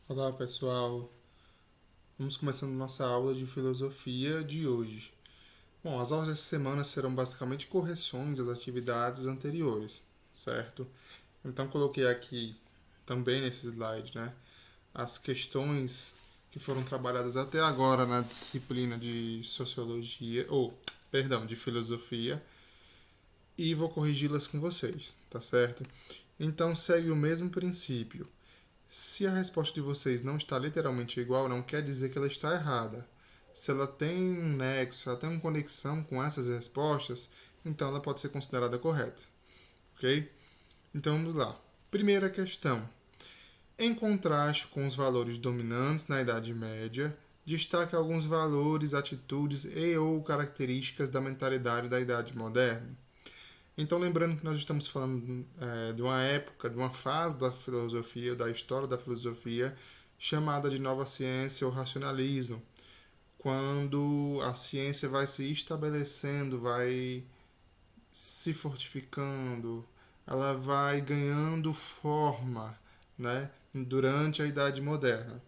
Olá pessoal, vamos começando nossa aula de filosofia de hoje. Bom, as aulas dessa semana serão basicamente correções das atividades anteriores, certo? Então coloquei aqui também nesse slide, as questões que foram trabalhadas até agora na disciplina de sociologia, de filosofia, e vou corrigi-las com vocês, tá certo? Então segue o mesmo princípio. Se a resposta de vocês não está literalmente igual, não quer dizer que ela está errada. Se ela tem um nexo, se ela tem uma conexão com essas respostas, então ela pode ser considerada correta. Ok? Então vamos lá. Primeira questão. Em contraste com os valores dominantes na Idade Média, destaque alguns valores, atitudes e ou características da mentalidade da Idade Moderna. Então, lembrando que nós estamos falando de uma época, de uma fase da filosofia, da história da filosofia, chamada de nova ciência ou racionalismo, quando a ciência vai se estabelecendo, vai se fortificando, ela vai ganhando forma, durante a Idade Moderna.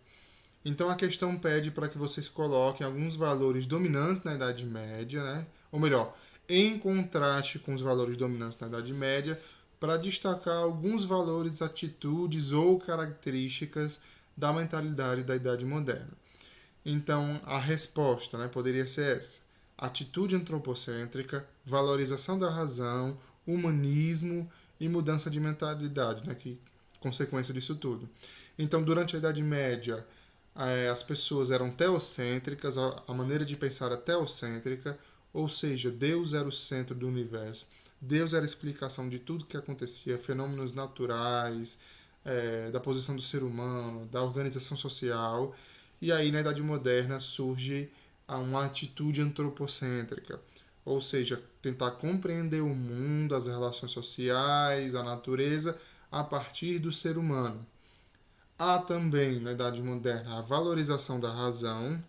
Então a questão pede para que vocês coloquem alguns valores dominantes na Idade Média, ou melhor, em contraste com os valores dominantes na Idade Média, para destacar alguns valores, atitudes ou características da mentalidade da Idade Moderna. Então a resposta poderia ser essa: atitude antropocêntrica, valorização da razão, humanismo e mudança de mentalidade, que consequência disso tudo. Então, durante a Idade Média, as pessoas eram teocêntricas, a maneira de pensar era teocêntrica, ou seja, Deus era o centro do universo, Deus era a explicação de tudo que acontecia, fenômenos naturais, da posição do ser humano, da organização social. E aí, na Idade Moderna, surge uma atitude antropocêntrica, ou seja, tentar compreender o mundo, as relações sociais, a natureza, a partir do ser humano. Há também, na Idade Moderna, a valorização da razão,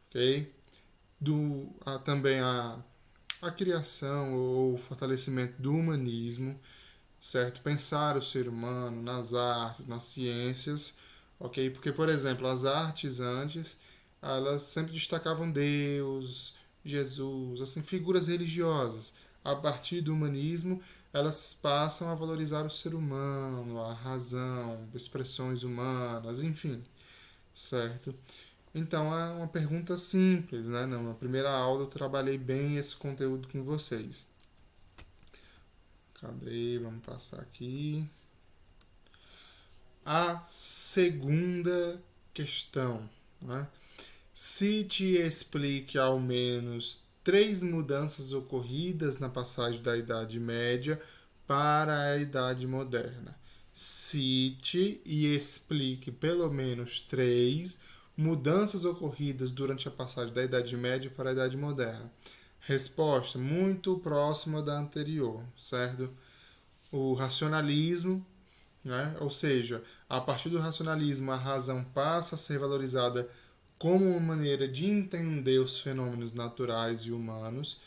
ok? Há também a criação ou fortalecimento do humanismo, certo? Pensar o ser humano nas artes, nas ciências, ok? Porque, por exemplo, as artes antes, elas sempre destacavam Deus, Jesus, assim, figuras religiosas. A partir do humanismo, elas passam a valorizar o ser humano, a razão, expressões humanas, enfim, certo? Então é uma pergunta simples, né? Na primeira aula eu trabalhei bem esse conteúdo com vocês. Cadê? Vamos passar aqui. A segunda questão, Cite e explique ao menos 3 mudanças ocorridas na passagem da Idade Média para a Idade Moderna. Cite e explique pelo menos 3 mudanças ocorridas durante a passagem da Idade Média para a Idade Moderna. Resposta muito próxima da anterior, certo? O racionalismo, ou seja, a partir do racionalismo a razão passa a ser valorizada como uma maneira de entender os fenômenos naturais e humanos,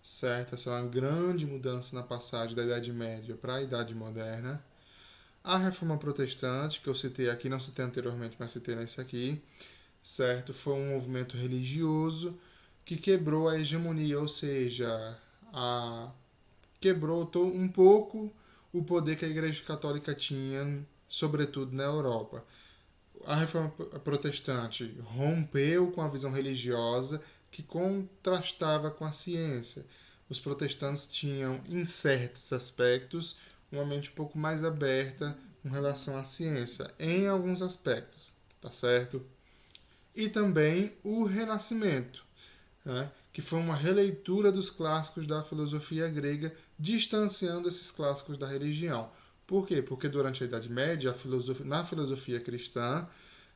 certo? Essa é uma grande mudança na passagem da Idade Média para a Idade Moderna. A Reforma Protestante, que eu citei aqui, não citei anteriormente, mas citei nesse aqui, certo? Foi um movimento religioso que quebrou a hegemonia, ou seja, quebrou um pouco o poder que a Igreja Católica tinha, sobretudo na Europa. A Reforma Protestante rompeu com a visão religiosa que contrastava com a ciência. Os protestantes tinham, em certos aspectos, uma mente um pouco mais aberta com relação à ciência, em alguns aspectos, tá certo? E também o Renascimento, que foi uma releitura dos clássicos da filosofia grega, distanciando esses clássicos da religião. Por quê? Porque durante a Idade Média, na filosofia cristã,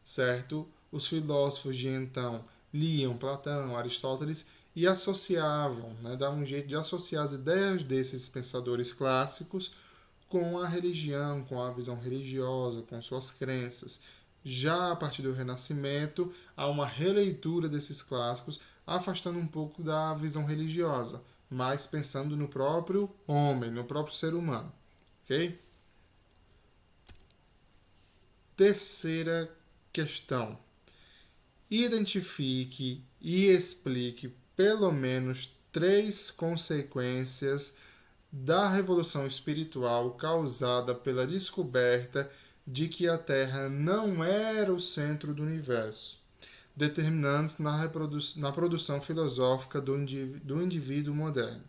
certo, os filósofos de então liam Platão, Aristóteles e associavam, davam um jeito de associar as ideias desses pensadores clássicos com a religião, com a visão religiosa, com suas crenças. Já a partir do Renascimento, há uma releitura desses clássicos, afastando um pouco da visão religiosa, mas pensando no próprio homem, no próprio ser humano. Ok? Terceira questão. Identifique e explique pelo menos 3 consequências da revolução espiritual causada pela descoberta de que a Terra não era o centro do universo, determinantes na produção filosófica do indivíduo moderno.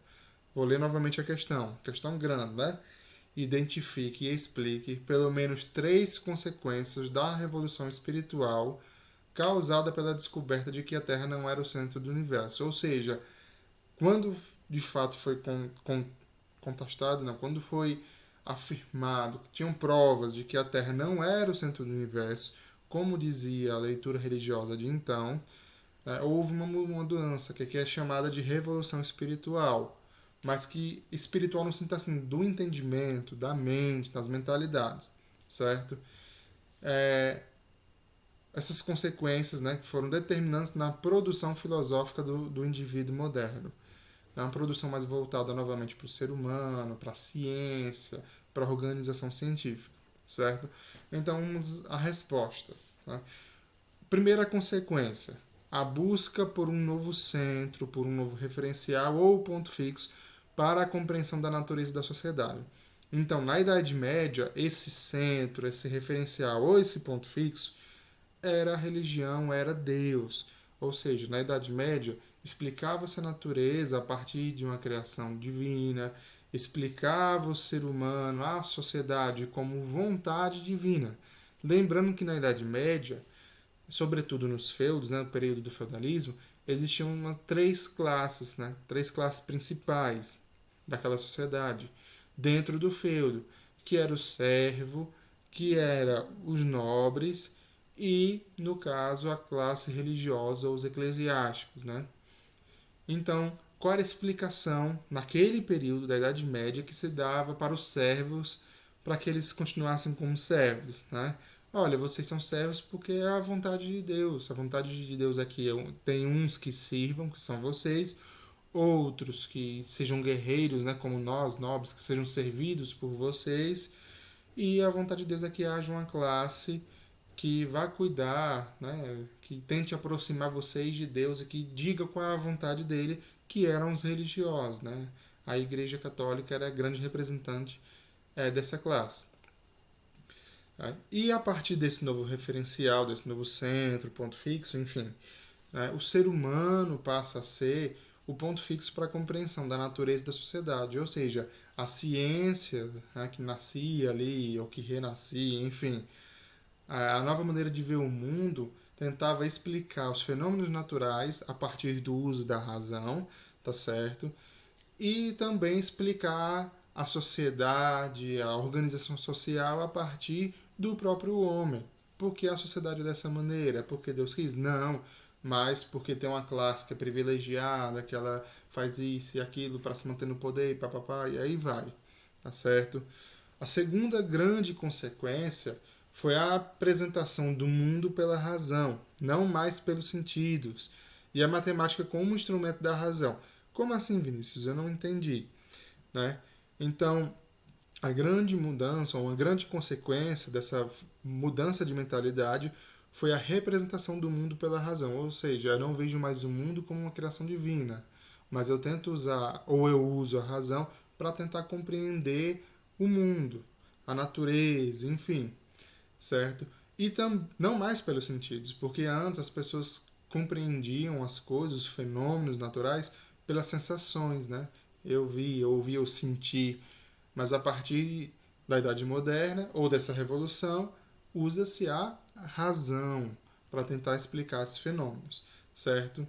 Vou ler novamente a questão grande, né? Identifique e explique pelo menos 3 consequências da revolução espiritual causada pela descoberta de que a Terra não era o centro do universo. Ou seja, quando de fato foi contestado, não, quando foi afirmado que tinham provas de que a Terra não era o centro do universo, como dizia a leitura religiosa de então, houve uma mudança que aqui é chamada de revolução espiritual, mas que espiritual no sentido assim, do entendimento, da mente, das mentalidades, certo? Essas consequências, né, que foram determinantes na produção filosófica do indivíduo moderno. É uma produção mais voltada novamente para o ser humano, para a ciência, para a organização científica, certo? Então, vamos à resposta. Tá? Primeira consequência, a busca por um novo centro, por um novo referencial ou ponto fixo para a compreensão da natureza da sociedade. Então, na Idade Média, esse centro, esse referencial ou esse ponto fixo era a religião, era Deus. Ou seja, na Idade Média, explicava-se a natureza a partir de uma criação divina, explicava o ser humano, a sociedade, como vontade divina. Lembrando que na Idade Média, sobretudo nos feudos, né, no período do feudalismo, existiam 3 classes, né, 3 classes principais daquela sociedade dentro do feudo, que era o servo, que era os nobres e, no caso, a classe religiosa ou os eclesiásticos, né? Então, qual era a explicação naquele período da Idade Média que se dava para os servos, para que eles continuassem como servos, né? Olha, vocês são servos porque é a vontade de Deus. A vontade de Deus aqui tem uns que sirvam, que são vocês, outros que sejam guerreiros, né, como nós, nobres, que sejam servidos por vocês, e a vontade de Deus é que haja uma classe que vá cuidar, né, que tente aproximar vocês de Deus e que diga qual é a vontade dele, que eram os religiosos, né? A Igreja Católica era a grande representante dessa classe. E a partir desse novo referencial, desse novo centro, ponto fixo, enfim, o ser humano passa a ser o ponto fixo para a compreensão da natureza da sociedade, ou seja, a ciência, né, que nascia ali, ou que renascia, enfim, a nova maneira de ver o mundo tentava explicar os fenômenos naturais a partir do uso da razão, tá certo? E também explicar a sociedade, a organização social a partir do próprio homem. Por que a sociedade é dessa maneira? Porque Deus quis? Não, mas porque tem uma classe que é privilegiada, que ela faz isso e aquilo para se manter no poder, e papapá, e aí vai, tá certo? A segunda grande consequência foi a apresentação do mundo pela razão, não mais pelos sentidos, e a matemática como instrumento da razão. Como assim, Vinícius? Eu não entendi, né? Então, a grande mudança, ou uma grande consequência dessa mudança de mentalidade foi a representação do mundo pela razão, ou seja, eu não vejo mais o mundo como uma criação divina, mas eu tento usar, ou eu uso a razão para tentar compreender o mundo, a natureza, enfim, certo? E não mais pelos sentidos, porque antes as pessoas compreendiam as coisas, os fenômenos naturais, pelas sensações, né? Eu vi, eu ouvi, eu senti. Mas a partir da Idade Moderna, ou dessa revolução, usa-se a razão para tentar explicar esses fenômenos, certo?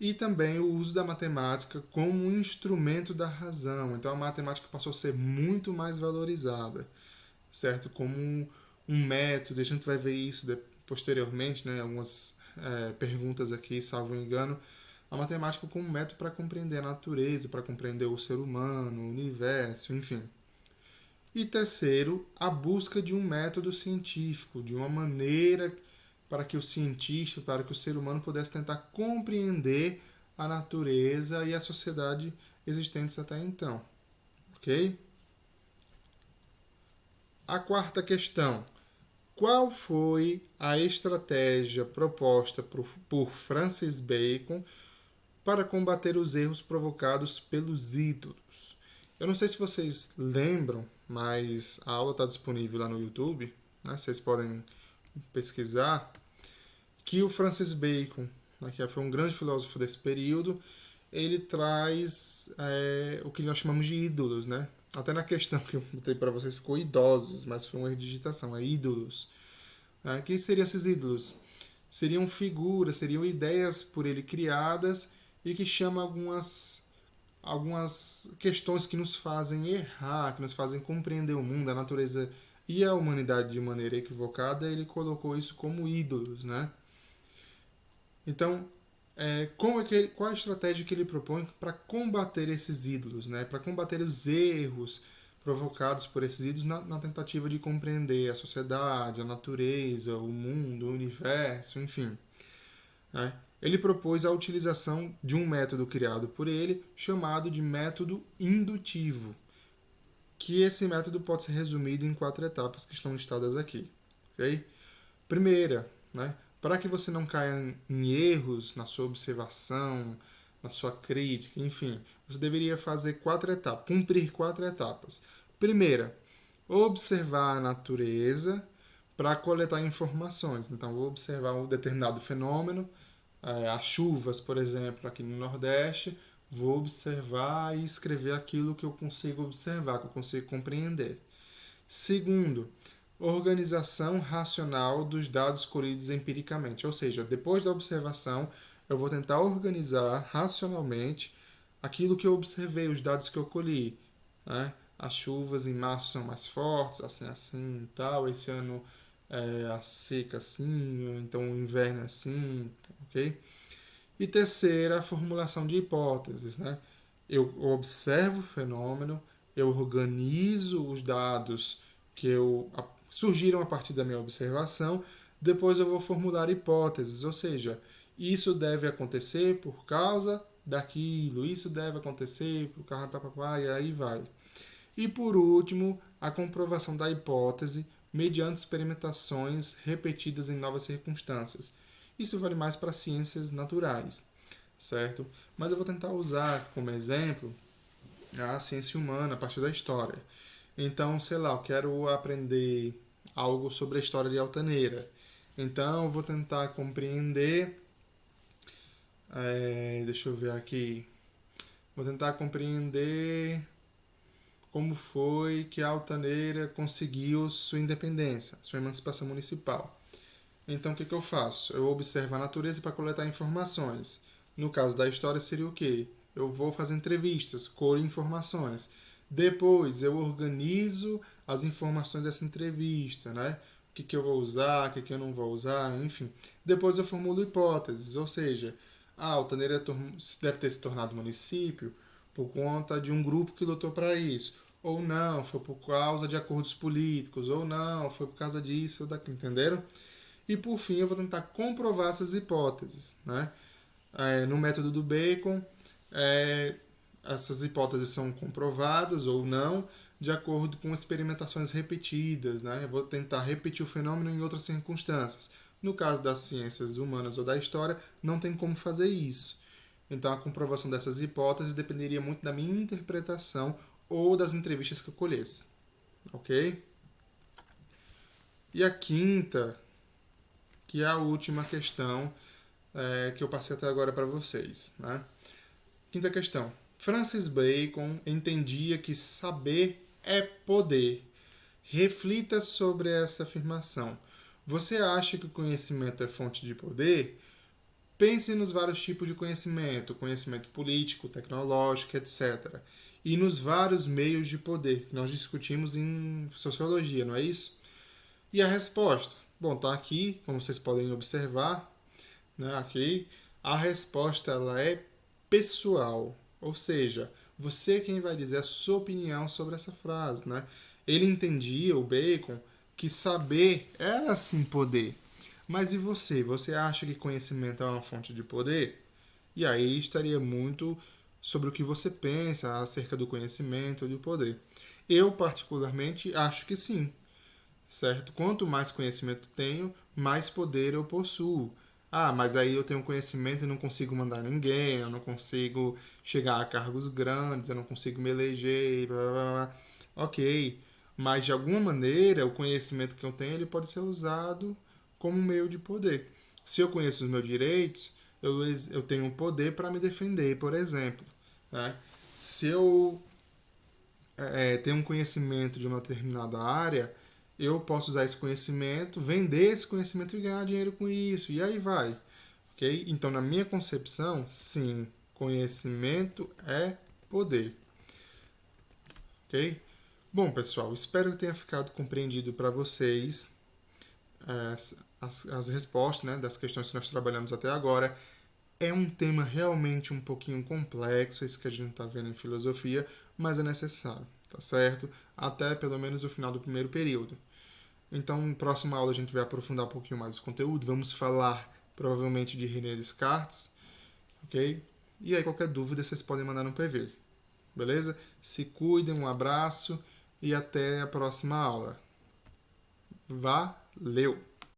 E também o uso da matemática como um instrumento da razão. Então a matemática passou a ser muito mais valorizada, certo? Como um método, a gente vai ver isso posteriormente, né? Algumas perguntas aqui, salvo engano. A matemática como um método para compreender a natureza, para compreender o ser humano, o universo, enfim. E terceiro, a busca de um método científico, de uma maneira para que o cientista, para que o ser humano pudesse tentar compreender a natureza e a sociedade existentes até então. Ok? A quarta questão. qual foi a estratégia proposta por Francis Bacon para combater os erros provocados pelos ídolos? Eu não sei se vocês lembram, mas a aula está disponível lá no YouTube, né? Vocês podem pesquisar, que o Francis Bacon, né, que foi um grande filósofo desse período, ele traz o que nós chamamos de ídolos, né? Até na questão que eu botei para vocês ficou idosos, mas foi uma erro de digitação, é ídolos. Né? Quem seriam esses ídolos? Seriam figuras, seriam ideias por ele criadas e que chamam algumas questões que nos fazem errar, que nos fazem compreender o mundo, a natureza e a humanidade de maneira equivocada. Ele colocou isso como ídolos, né? Então, qual a estratégia que ele propõe para combater esses ídolos, né? Para combater os erros provocados por esses ídolos na tentativa de compreender a sociedade, a natureza, o mundo, o universo, enfim. Né? Ele propôs a utilização de um método criado por ele, chamado de método indutivo, que esse método pode ser resumido em 4 etapas que estão listadas aqui. Okay? Primeira, né? Para que você não caia em erros na sua observação, na sua crítica, enfim, você deveria fazer 4 etapas, cumprir 4 etapas. Primeira, observar a natureza para coletar informações. Então, vou observar um determinado fenômeno, as chuvas, por exemplo, aqui no Nordeste, vou observar e escrever aquilo que eu consigo observar, que eu consigo compreender. Segundo, organização racional dos dados colhidos empiricamente. Ou seja, depois da observação, eu vou tentar organizar racionalmente aquilo que eu observei, os dados que eu colhi. Né? As chuvas em março são mais fortes, assim e tal. Esse ano a seca assim, então o inverno é assim, ok? E terceira, a formulação de hipóteses. Né? Eu observo o fenômeno, eu organizo os dados que surgiram a partir da minha observação, depois eu vou formular hipóteses, ou seja, isso deve acontecer por causa daquilo, isso deve acontecer por causa papapá, e aí vai. E por último, a comprovação da hipótese mediante experimentações repetidas em novas circunstâncias. Isso vale mais para ciências naturais, certo? Mas eu vou tentar usar como exemplo a ciência humana a partir da história. Então, sei lá, eu quero aprender algo sobre a história de Altaneira. Então, eu vou tentar compreender. Deixa eu ver aqui. Vou tentar compreender como foi que a Altaneira conseguiu sua independência, sua emancipação municipal. Então, o que eu faço? Eu observo a natureza para coletar informações. No caso da história, seria o quê? Eu vou fazer entrevistas, colho informações. Depois, eu organizo as informações dessa entrevista, né? O que eu vou usar, o que eu não vou usar, enfim. Depois, eu formulo hipóteses, ou seja, a Altaneira deve ter se tornado município por conta de um grupo que lutou para isso. Ou não, foi por causa de acordos políticos. Ou não, foi por causa disso ou daquilo, entenderam? E por fim, eu vou tentar comprovar essas hipóteses. Né? No método do Bacon, essas hipóteses são comprovadas ou não de acordo com experimentações repetidas. Né? Eu vou tentar repetir o fenômeno em outras circunstâncias. No caso das ciências humanas ou da história, não tem como fazer isso. Então, a comprovação dessas hipóteses dependeria muito da minha interpretação ou das entrevistas que eu colhesse. Ok? E a quinta, que é a última questão que eu passei até agora para vocês. Né? Quinta questão. Francis Bacon entendia que saber é poder. Reflita sobre essa afirmação. Você acha que o conhecimento é fonte de poder? Pense nos vários tipos de conhecimento, conhecimento político, tecnológico, etc. E nos vários meios de poder que nós discutimos em sociologia, não é isso? E a resposta? Bom, está aqui, como vocês podem observar, né, aqui, a resposta ela é pessoal, ou seja, você é quem vai dizer a sua opinião sobre essa frase. Né? Ele entendia, o Bacon, que saber era sim poder. Mas e você? Você acha que conhecimento é uma fonte de poder? E aí estaria muito sobre o que você pensa acerca do conhecimento e do poder. Eu, particularmente, acho que sim. certo? Quanto mais conhecimento tenho, mais poder eu possuo. Ah, mas aí eu tenho conhecimento e não consigo mandar ninguém, eu não consigo chegar a cargos grandes, eu não consigo me eleger, blá, blá, blá. Ok, mas de alguma maneira o conhecimento que eu tenho ele pode ser usado como um meio de poder. Se eu conheço os meus direitos, eu tenho um poder para me defender, por exemplo. Né? Se eu tenho um conhecimento de uma determinada área, eu posso usar esse conhecimento, vender esse conhecimento e ganhar dinheiro com isso, e aí vai. Ok? Então, na minha concepção, sim, conhecimento é poder. Ok? Bom, pessoal, espero que tenha ficado compreendido para vocês as respostas, né, das questões que nós trabalhamos até agora. É um tema realmente um pouquinho complexo, esse que a gente está vendo em filosofia, mas é necessário, tá certo? Até pelo menos o final do primeiro período. Então, na próxima aula a gente vai aprofundar um pouquinho mais o conteúdo, vamos falar provavelmente de René Descartes, ok? E aí qualquer dúvida vocês podem mandar no PV, beleza? Se cuidem, um abraço e até a próxima aula. Valeu!